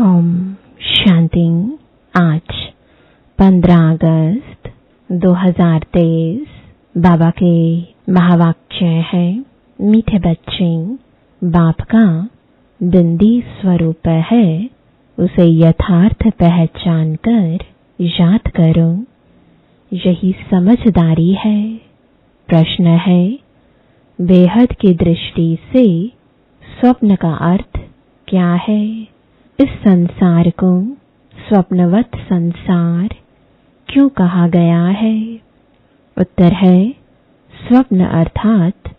ओम शांति। आज 15 अगस्त 2023 बाबा के महावाक्य है, मीठे बच्चे, बाप का बिंदी स्वरूप है, उसे यथार्थ पहचान कर याद करो, यही समझदारी है। प्रश्न है, बेहद की दृष्टि से स्वप्न का अर्थ क्या है? इस संसार को स्वप्नवत संसार क्यों कहा गया है? उत्तर है, स्वप्न अर्थात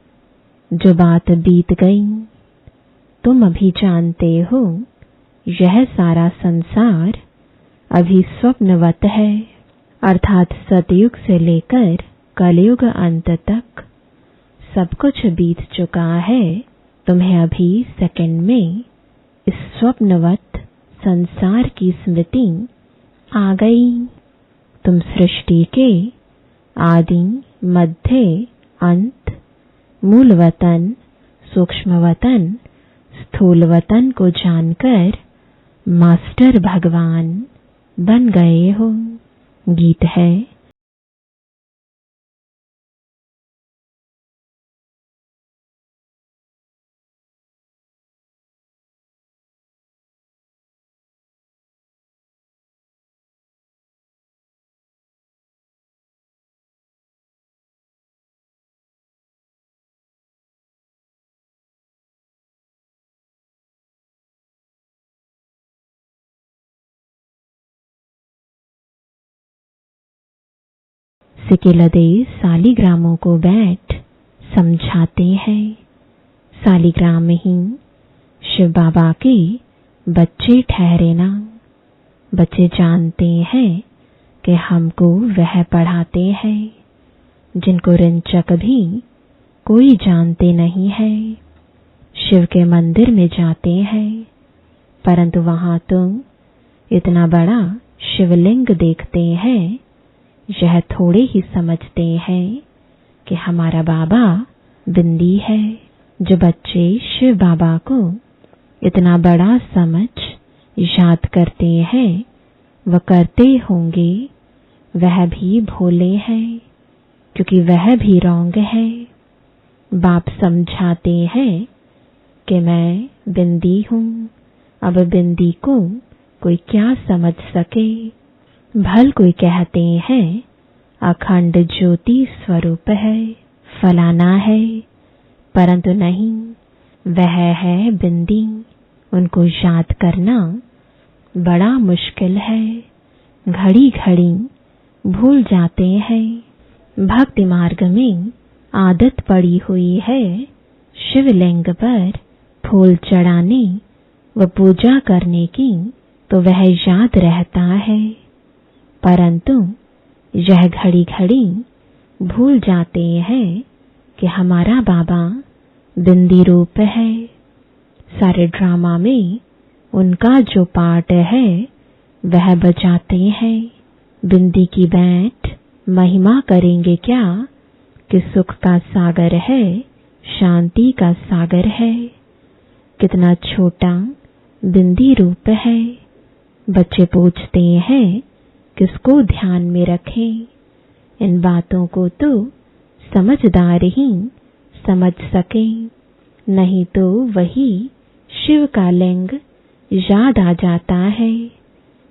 जो बात बीत गई। तुम अभी जानते हो यह सारा संसार अभी स्वप्नवत है, अर्थात सतयुग से लेकर कलयुग अंत तक सब कुछ बीत चुका है। तुम्हें अभी सेकंड में इस स्वप्नवत संसार की स्मृति आ गई। तुम सृष्टि के आदि, मध्य, अंत, मूल वतन, सूक्ष्म वतन, स्थूल वतन को जानकर मास्टर भगवान बन गए हो। गीत है, सिकिलदे सालिग्रामों को बैठ समझाते हैं। सालिग्राम ही शिव बाबा के बच्चे ठहरे ना। बच्चे जानते हैं कि हमको वह पढ़ाते हैं जिनको रिंचक भी कोई जानते नहीं है। शिव के मंदिर में जाते हैं, परंतु वहां तुम इतना बड़ा शिवलिंग देखते हैं, यह थोड़े ही समझते हैं कि हमारा बाबा बिंदी है। जो बच्चे शिव बाबा को इतना बड़ा समझ याद करते हैं, वह करते होंगे वह भी भोले हैं, क्योंकि वह भी रॉन्ग है। बाप समझाते हैं कि मैं बिंदी हूँ। अब बिंदी को कोई क्या समझ सके? भल कोई कहते हैं अखंड ज्योति स्वरूप है, फलाना है, परंतु नहीं, वह है बिंदी। उनको याद करना बड़ा मुश्किल है, घड़ी घड़ी भूल जाते हैं। भक्ति मार्ग में आदत पड़ी हुई है शिवलिंग पर फूल चढ़ाने व पूजा करने की, तो वह याद रहता है, परंतु यह घड़ी घड़ी भूल जाते हैं कि हमारा बाबा बिंदी रूप है। सारे ड्रामा में उनका जो पार्ट है वह बजाते हैं। बिंदी की बैठ महिमा करेंगे क्या कि सुख का सागर है, शांति का सागर है। कितना छोटा बिंदी रूप है। बच्चे पूछते हैं किसको ध्यान में रखें? इन बातों को तो समझदार ही समझ सके, नहीं तो वही शिव का लिंग याद आ जाता है।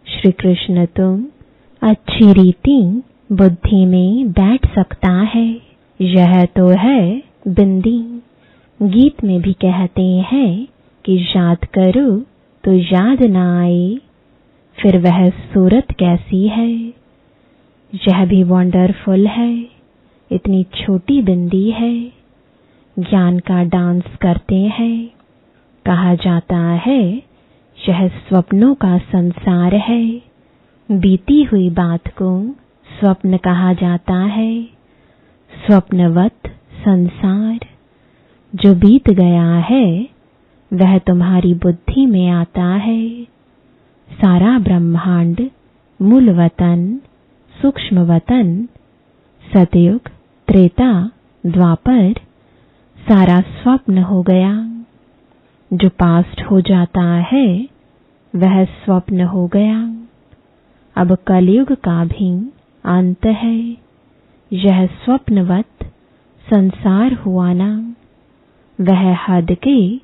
श्री कृष्ण तुम अच्छी रीति बुद्धि में बैठ सकता है, यह तो है बिंदी। गीत में भी कहते हैं कि याद करो तो याद ना आए, फिर वह सूरत कैसी है? यह भी वंडरफुल है। इतनी छोटी बिंदी है, ज्ञान का डांस करते हैं। कहा जाता है यह स्वप्नों का संसार है। बीती हुई बात को स्वप्न कहा जाता है। स्वप्नवत संसार जो बीत गया है वह तुम्हारी बुद्धि में आता है। सारा ब्रह्मांड, मूल वतन, सूक्ष्म वतन, सतयुग, त्रेता, द्वापर सारा स्वप्न हो गया। जो पास्ट हो जाता है वह स्वप्न हो गया। अब कलयुग का भी अंत है। यह स्वप्नवत संसार हुआ ना। वह हद के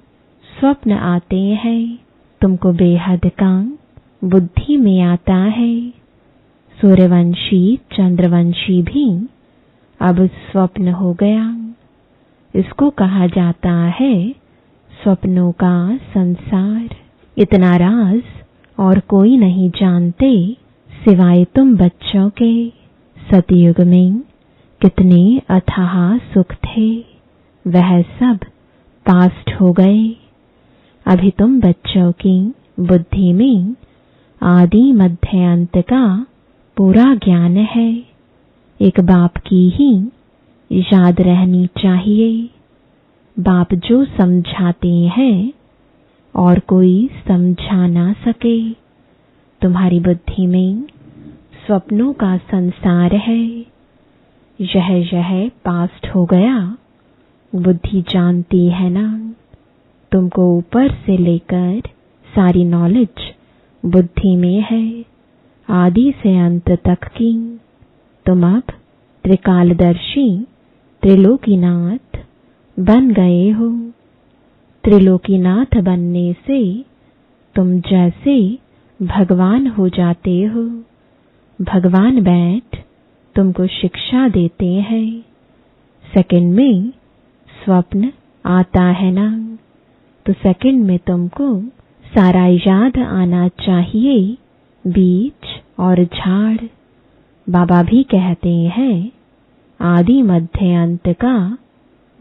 स्वप्न आते हैं। तुमको बेहद का बुद्धि में आता है। सूर्यवंशी चंद्रवंशी भी अब स्वप्न हो गया। इसको कहा जाता है स्वप्नों का संसार। इतना राज और कोई नहीं जानते सिवाय तुम बच्चों के। सतयुग में कितने अथाह सुख थे, वह सब पास्ट हो गए। अभी तुम बच्चों की बुद्धि में आदि मध्य अंत का पूरा ज्ञान है। एक बाप की ही याद रहनी चाहिए। बाप जो समझाते हैं और कोई समझा ना सके। तुम्हारी बुद्धि में स्वप्नों का संसार है। यह पास्ट हो गया। बुद्धि जानती है ना। तुमको ऊपर से लेकर सारी नॉलेज बुद्धि में है, आदि से अंत तक की। तुम अब त्रिकालदर्शी त्रिलोकीनाथ बन गए हो। त्रिलोकीनाथ बनने से तुम जैसे भगवान हो जाते हो। भगवान बैठ तुमको शिक्षा देते हैं। सेकंड में स्वप्न आता है ना, तो सेकंड में तुमको सारा याद आना चाहिए, बीज और झाड़। बाबा भी कहते हैं आदि मध्य अंत का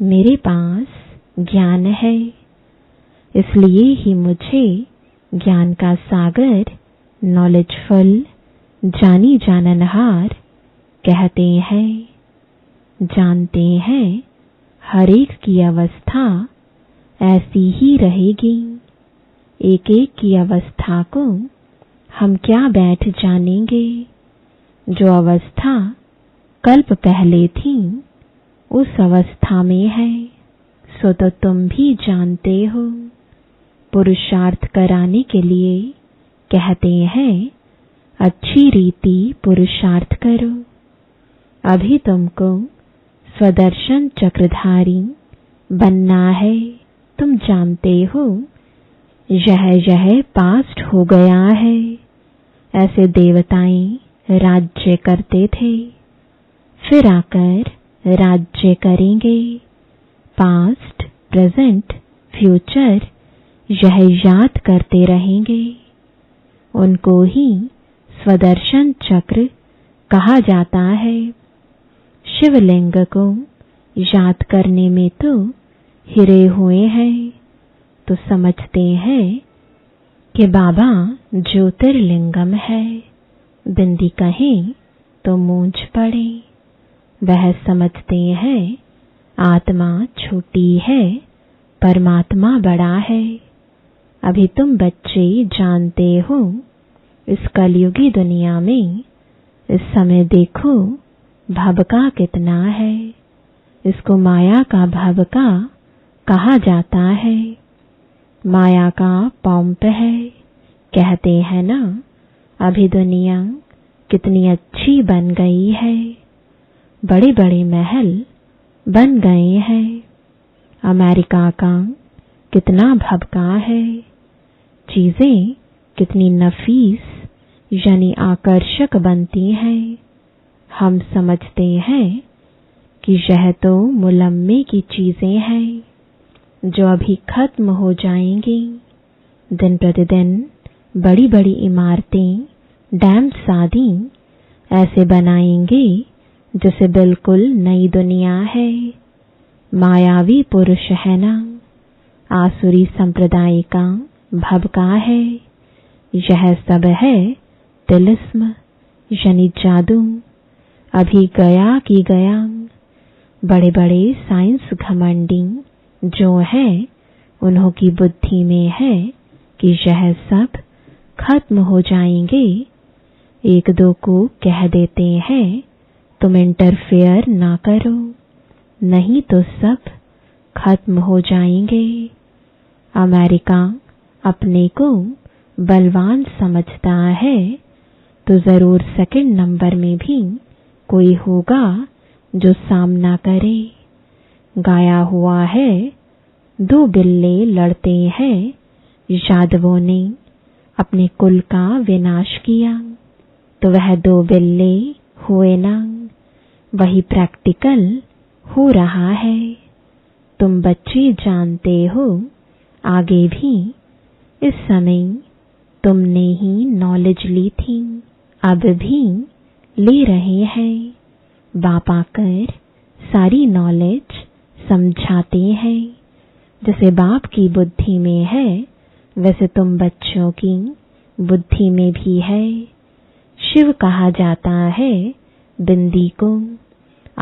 मेरे पास ज्ञान है। इसलिए ही मुझे ज्ञान का सागर, नॉलेजफुल, जानी जाननहार कहते हैं। जानते हैं हर एक की अवस्था ऐसी ही रहेगी। एक एक की अवस्था को हम क्या बैठ जानेंगे। जो अवस्था कल्प पहले थी उस अवस्था में है, सो तो तुम भी जानते हो। पुरुषार्थ कराने के लिए कहते हैं अच्छी रीति पुरुषार्थ करो। अभी तुमको स्वदर्शन चक्रधारी बनना है। तुम जानते हो यह पास्ट हो गया है। ऐसे देवताएं राज्य करते थे, फिर आकर राज्य करेंगे। पास्ट, प्रेजेंट, फ्यूचर यह याद करते रहेंगे। उनको ही स्वदर्शन चक्र कहा जाता है। शिवलिंग को याद करने में तो हिरे हुए हैं, तो समझते हैं कि बाबा ज्योतिर्लिंगम है। बिंदी कहें तो मूंछ पड़े। वह समझते हैं आत्मा छोटी है, परमात्मा बड़ा है। अभी तुम बच्चे जानते हो इस कलयुगी दुनिया में इस समय देखो भव का कितना है। इसको माया का भव का कहा जाता है। माया का पंप है, कहते हैं ना। अभी दुनिया कितनी अच्छी बन गई है। बड़े बड़े महल बन गए हैं। अमेरिका का कितना भभका है। चीजें कितनी नफीस यानी आकर्षक बनती हैं। हम समझते हैं कि यह तो मुलम्मे की चीजें हैं जो अभी खत्म हो जाएंगी। दिन प्रतिदिन बड़ी बड़ी इमारतें, डैम्स आदि ऐसे बनाएंगे जैसे बिल्कुल नई दुनिया है। मायावी पुरुष है ना, आसुरी संप्रदाय का भभका है। यह सब है तिलिस्म यानी जादू। अभी गया की गया। बड़े बड़े साइंस घमंडी जो है उन्हों की बुद्धि में है कि यह सब खत्म हो जाएंगे। एक दो को कह देते हैं तुम इंटरफेयर ना करो, नहीं तो सब खत्म हो जाएंगे। अमेरिका अपने को बलवान समझता है तो जरूर सेकंड नंबर में भी कोई होगा जो सामना करे। गाया हुआ है, 2 बिल्ले लड़ते हैं, यादवों ने अपने कुल का विनाश किया। तो वह 2 बिल्ले हुए ना, वही प्रैक्टिकल हो रहा है। तुम बच्चे जानते हो, आगे भी इस समय तुमने ही नॉलेज ली थी, अब भी ले रहे हैं। बाप आकर सारी नॉलेज समझाते हैं। जैसे बाप की बुद्धि में है, वैसे तुम बच्चों की बुद्धि में भी है। शिव कहा जाता है बिंदी को,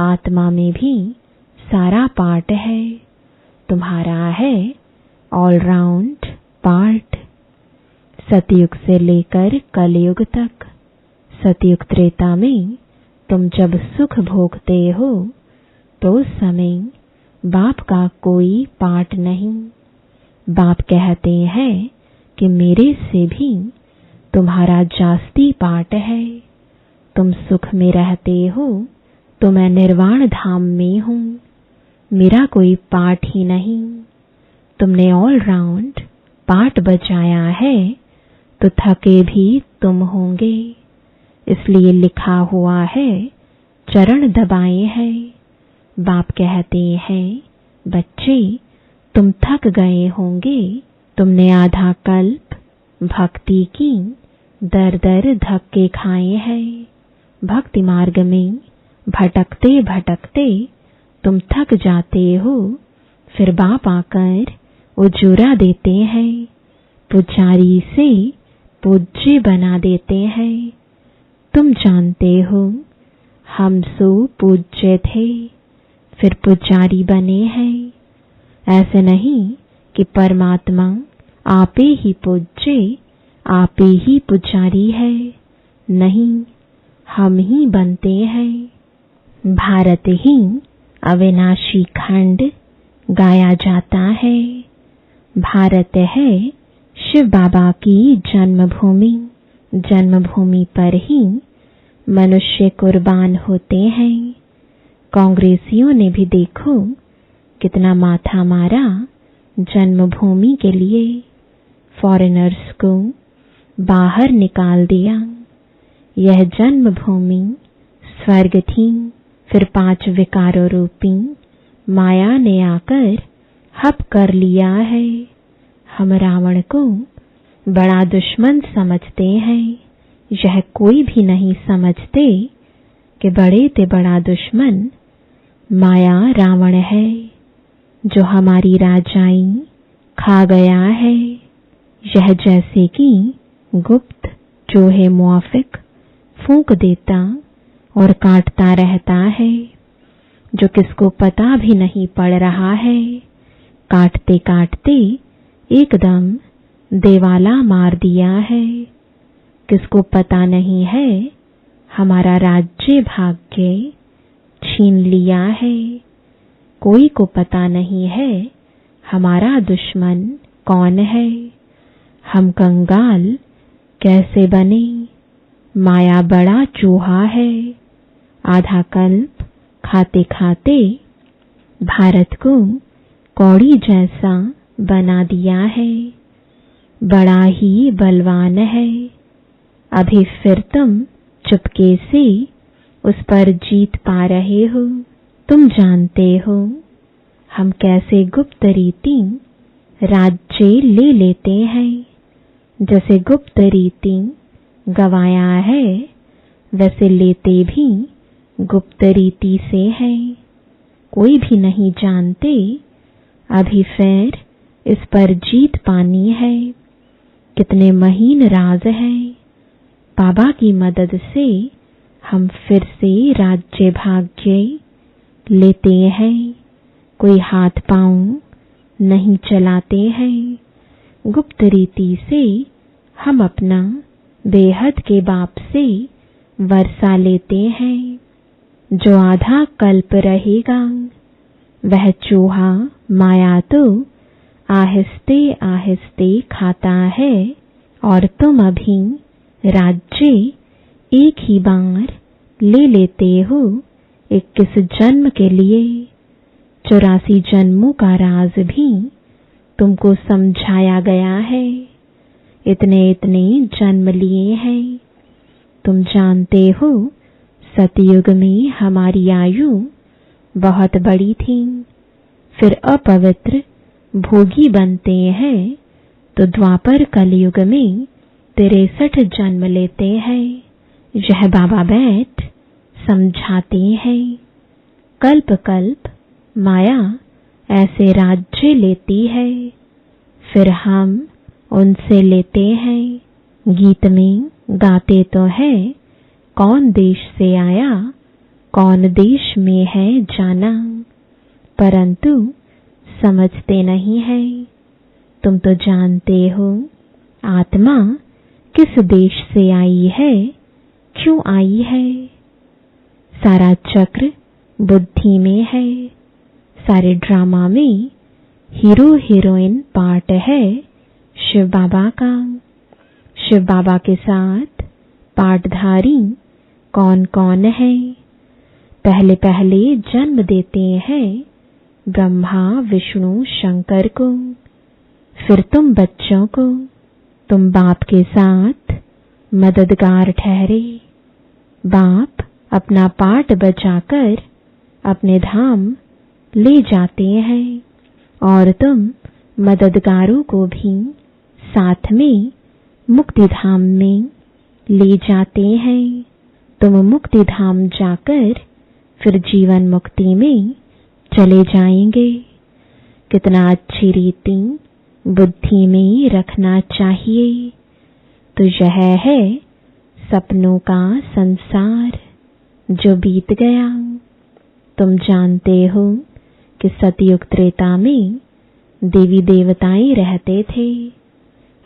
आत्मा में भी सारा पार्ट है। तुम्हारा है ऑलराउंड पार्ट। सतयुग से लेकर कलयुग तक, सतयुग त्रेता में तुम जब सुख भोगते हो तो उस समय बाप का कोई पार्ट नहीं। बाप कहते हैं कि मेरे से भी तुम्हारा जास्ती पार्ट है। तुम सुख में रहते हो तो मैं निर्वाण धाम में हूँ, मेरा कोई पार्ट ही नहीं। तुमने ऑल राउंड पार्ट बजाया है तो थके भी तुम होंगे, इसलिए लिखा हुआ है चरण दबाए हैं। बाप कहते हैं बच्चे तुम थक गए होंगे, तुमने आधा कल्प भक्ति की, दर दर धक्के खाए हैं। भक्ति मार्ग में भटकते भटकते तुम थक जाते हो, फिर बाप आकर उजूरा देते हैं, पुजारी से पूज्य बना देते हैं। तुम जानते हो हम सो पूज्य थे, फिर पुजारी बने हैं। ऐसे नहीं कि परमात्मा आपे ही पूज्य, आपे ही पुजारी है, नहीं, हम ही बनते हैं। भारत ही अविनाशी खंड गाया जाता है। भारत है शिव बाबा की जन्मभूमि। जन्मभूमि पर ही मनुष्य कुर्बान होते हैं। कांग्रेसियों ने भी देखो कितना माथा मारा जन्मभूमि के लिए, फॉरेनर्स को बाहर निकाल दिया। यह जन्मभूमि स्वर्ग थी, फिर 5 विकारों रूपी माया ने आकर हप कर लिया है। हम रावण को बड़ा दुश्मन समझते हैं, यह कोई भी नहीं समझते कि बड़े से बड़ा दुश्मन माया रावण है, जो हमारी राजाई खा गया है। यह जैसे कि गुप्त चूहे मुआफिक फूंक देता और काटता रहता है, जो किसको पता भी नहीं पड़ रहा है। काटते काटते एकदम देवाला मार दिया है। किसको पता नहीं है हमारा राज्य भाग्य छीन लिया है। कोई को पता नहीं है हमारा दुश्मन कौन है। हम कंगाल कैसे बने? माया बड़ा चूहा है। आधा कल्प खाते खाते भारत को कौड़ी जैसा बना दिया है। बड़ा ही बलवान है। अभी फिर तुम चुपके से उस पर जीत पा रहे हो। तुम जानते हो हम कैसे गुप्त रीति राज्य ले लेते हैं। जैसे गुप्त रीति गवाया है, वैसे लेते भी गुप्त रीति से है। कोई भी नहीं जानते। अभी फिर इस पर जीत पानी है। कितने महीन राज है। बाबा की मदद से हम फिर से राज्य भाग्य लेते हैं। कोई हाथ पांव नहीं चलाते हैं। गुप्त रीति से हम अपना बेहद के बाप से वर्षा लेते हैं। जो आधा कल्प रहेगा वह चूहा माया तो आहिस्ते आहिस्ते खाता है और तुम अभी राज्य एक ही बार ले लेते हो 21 जन्म के लिए। 84 जन्मों का राज भी तुमको समझाया गया है। इतने इतने जन्म लिए हैं। तुम जानते हो सतयुग में हमारी आयु बहुत बड़ी थी। फिर अपवित्र भोगी बनते हैं तो द्वापर कलयुग में 63 जन्म लेते हैं। यह बाबा बैठ समझाते हैं। कल्प कल्प माया ऐसे राज्य लेती है, फिर हम उनसे लेते हैं। गीत में गाते तो है कौन देश से आया, कौन देश में है जाना, परंतु समझते नहीं है। तुम तो जानते हो आत्मा किस देश से आई है, क्यों आई है। सारा चक्र बुद्धि में है। सारे ड्रामा में हीरो हीरोइन पार्ट है शिव बाबा का। शिव बाबा के साथ पार्टधारी कौन कौन है। पहले पहले जन्म देते हैं ब्रह्मा विष्णु शंकर को, फिर तुम बच्चों को। तुम बाप के साथ मददगार ठहरे। बाप अपना पार्ट बजाकर अपने धाम ले जाते हैं और तुम मददगारों को भी साथ में मुक्ति धाम में ले जाते हैं। तुम मुक्ति धाम जाकर फिर जीवन मुक्ति में चले जाएंगे। कितना अच्छी रीति बुद्धि में रखना चाहिए। तो यह है सपनों का संसार जो बीत गया। तुम जानते हो कि सतयुग त्रेता में देवी देवताएं रहते थे,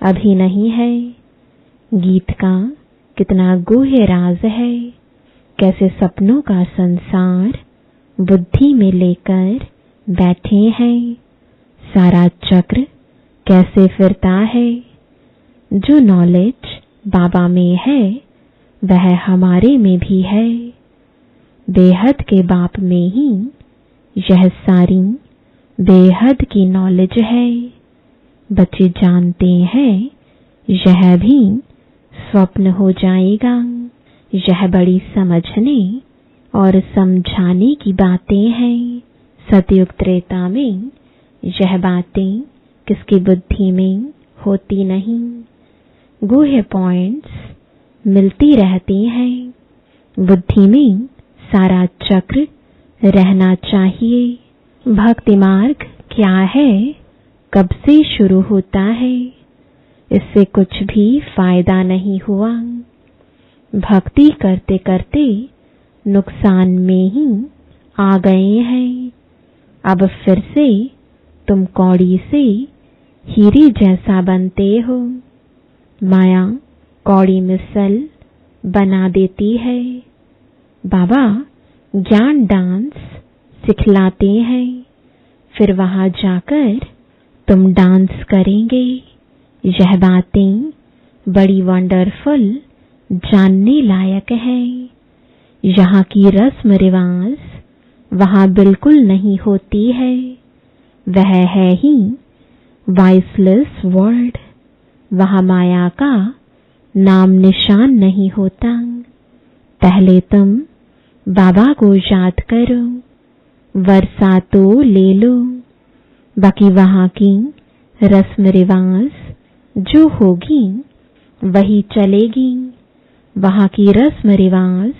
अभी नहीं है। गीत का कितना गूढ़ राज है। कैसे सपनों का संसार बुद्धि में लेकर बैठे हैं। सारा चक्र कैसे फिरता है। जो नॉलेज बाबा में है वह हमारे में भी है। बेहद के बाप में ही यह सारी बेहद की नॉलेज है। बच्चे जानते हैं यह भी स्वप्न हो जाएगा। यह बड़ी समझने और समझाने की बातें हैं। सतयुग त्रेता में यह बातें किसकी बुद्धि में होती नहीं। गूढ़ पॉइंट्स मिलती रहती हैं। बुद्धि में सारा चक्र रहना चाहिए। भक्ति मार्ग क्या है, कब से शुरू होता है, इससे कुछ भी फायदा नहीं हुआ। भक्ति करते करते नुकसान में ही आ गए हैं। अब फिर से तुम कौड़ी से हीरे जैसा बनते हो। माया कौड़ी मिसल बना देती है। बाबा ज्ञान डांस सिखलाते हैं, फिर वहां जाकर तुम डांस करेंगे। यह बातें बड़ी वंडरफुल जानने लायक है। यहाँ की रस्म रिवाज वहां बिल्कुल नहीं होती है। वह है ही वॉइसलेस वर्ल्ड। वहां माया का नाम निशान नहीं होता। पहले तुम बाबा को याद करो, वर्षा तो ले लो। बाकी वहां की रस्म रिवाज जो होगी वही चलेगी। वहां की रस्म रिवाज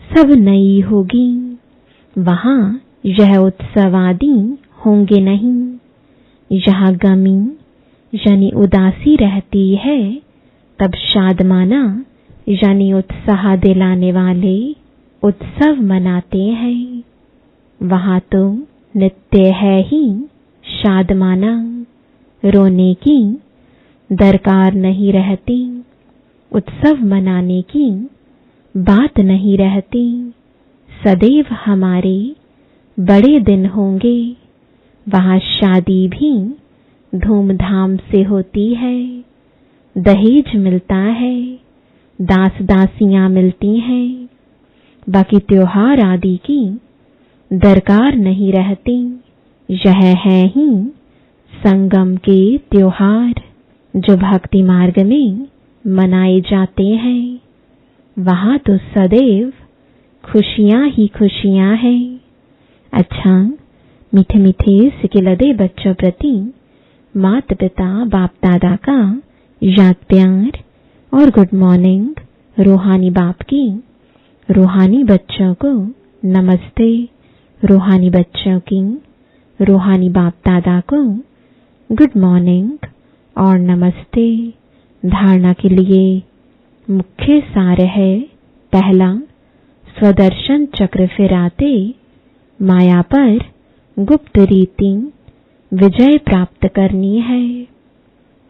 सब नई होगी। वहां यह उत्सव आदि होंगे नहीं। यहाँ गमी यानी उदासी रहती है, तब शादमाना यानी उत्साह दिलाने वाले उत्सव मनाते हैं। वहां तो नित्य है ही शादमाना। रोने की दरकार नहीं रहती। उत्सव मनाने की बात नहीं रहती। सदैव हमारे बड़े दिन होंगे। वहां शादी भी धूमधाम से होती है। दहेज मिलता है, दास दासियां मिलती हैं, बाकी त्योहार आदि की दरकार नहीं रहती। यह है ही संगम के त्योहार जो भक्ति मार्ग में मनाए जाते हैं। वहां तो सदैव खुशियां ही खुशियां हैं। अच्छा, मीठे मीठे सिकिलदे बच्चों प्रति माता पिता बाप दादा का याद प्यार और गुड मॉर्निंग। रूहानी बाप की रूहानी बच्चों को नमस्ते। रूहानी बच्चों की रूहानी बाप दादा को गुड मॉर्निंग और नमस्ते। धारणा के लिए मुख्य सार है, पहला, स्वदर्शन चक्र फिराते माया पर गुप्त रीति विजय प्राप्त करनी है।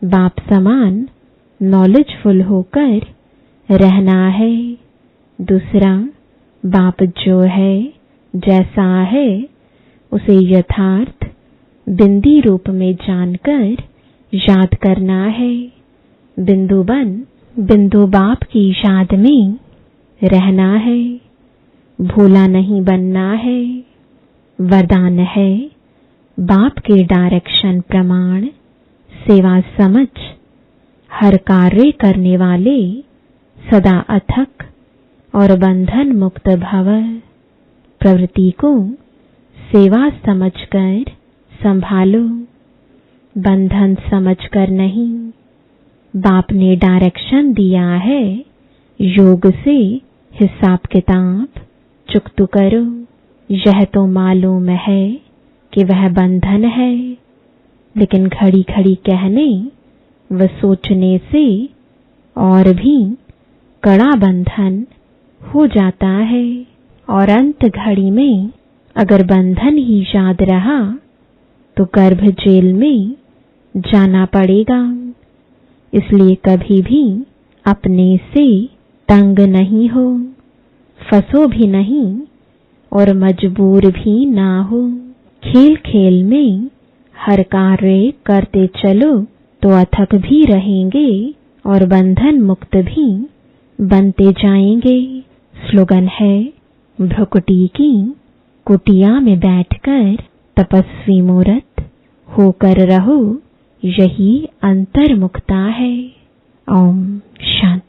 बाप समान नॉलेजफुल होकर रहना है। दूसरा, बाप जो है जैसा है उसे यथार्थ बिंदी रूप में जानकर याद करना है। बिंदु बन बिंदु बाप की याद में रहना है, भूला नहीं बनना है। वरदान है, बाप के डायरेक्शन प्रमाण सेवा समझ हर कार्य करने वाले सदा अथक और बंधन मुक्त भव। प्रवृत्ति को सेवा समझकर संभालो, बंधन समझकर नहीं। बाप ने डायरेक्शन दिया है, योग से हिसाब किताब चुकतू करो। यह तो मालूम है कि वह बंधन है, लेकिन घड़ी घड़ी कहने व सोचने से और भी कड़ा बंधन हो जाता है। और अंत घड़ी में अगर बंधन ही याद रहा तो गर्भ जेल में जाना पड़ेगा। इसलिए कभी भी अपने से तंग नहीं हो, फंसो भी नहीं और मजबूर भी ना हो। खेल खेल में हर कार्य करते चलो तो अथक भी रहेंगे और बंधन मुक्त भी बनते जाएंगे। स्लोगन है, भ्रुकुटी की कुटिया में बैठकर तपस्वी मूर्त होकर रहो, यही अंतर्मुखता है। ओम शांति।